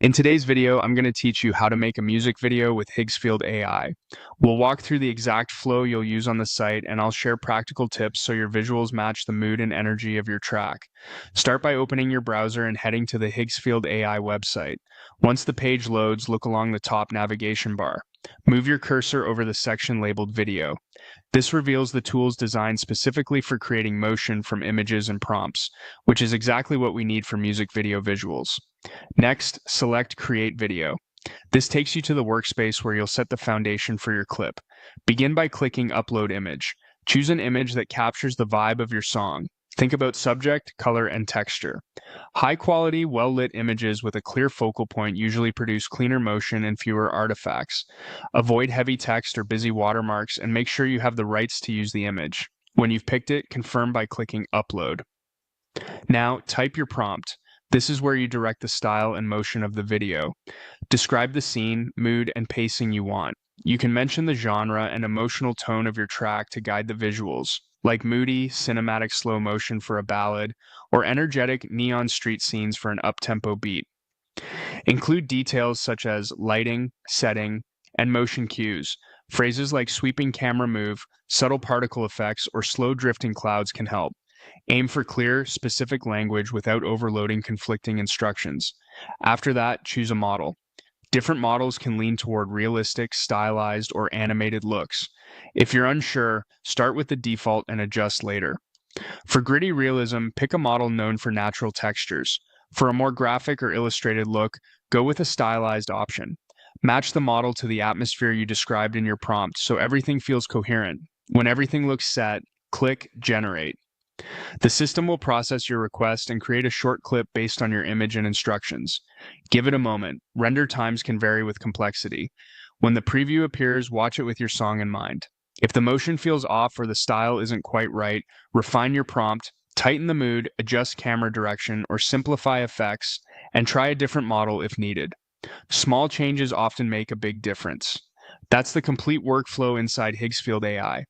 In today's video, I'm going to teach you how to make a music video with Higgsfield AI. We'll walk through the exact flow you'll use on the site, and I'll share practical tips so your visuals match the mood and energy of your track. Start by opening your browser and heading to the Higgsfield AI website. Once the page loads, look along the top navigation bar. Move your cursor over the section labeled Video. This reveals the tools designed specifically for creating motion from images and prompts, which is exactly what we need for music video visuals. Next, select Create Video. This takes you to the workspace where you'll set the foundation for your clip. Begin by clicking Upload Image. Choose an image that captures the vibe of your song. Think about subject, color, and texture. High-quality, well-lit images with a clear focal point usually produce cleaner motion and fewer artifacts. Avoid heavy text or busy watermarks and make sure you have the rights to use the image. When you've picked it, confirm by clicking Upload. Now, type your prompt. This is where you direct the style and motion of the video. Describe the scene, mood, and pacing you want. You can mention the genre and emotional tone of your track to guide the visuals, like moody, cinematic slow motion for a ballad, or energetic neon street scenes for an up-tempo beat. Include details such as lighting, setting, and motion cues. Phrases like sweeping camera move, subtle particle effects, or slow drifting clouds can help. Aim for clear, specific language without overloading conflicting instructions. After that, choose a model. Different models can lean toward realistic, stylized, or animated looks. If you're unsure, start with the default and adjust later. For gritty realism, pick a model known for natural textures. For a more graphic or illustrated look, go with a stylized option. Match the model to the atmosphere you described in your prompt so everything feels coherent. When everything looks set, click Generate. The system will process your request and create a short clip based on your image and instructions. Give it a moment. Render times can vary with complexity. When the preview appears, watch it with your song in mind. If the motion feels off or the style isn't quite right, refine your prompt, tighten the mood, adjust camera direction, or simplify effects, and try a different model if needed. Small changes often make a big difference. That's the complete workflow inside Higgsfield AI.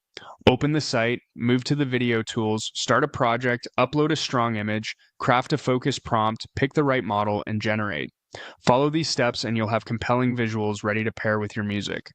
Open the site, move to the video tools, start a project, upload a strong image, craft a focused prompt, pick the right model, and generate. Follow these steps and you'll have compelling visuals ready to pair with your music.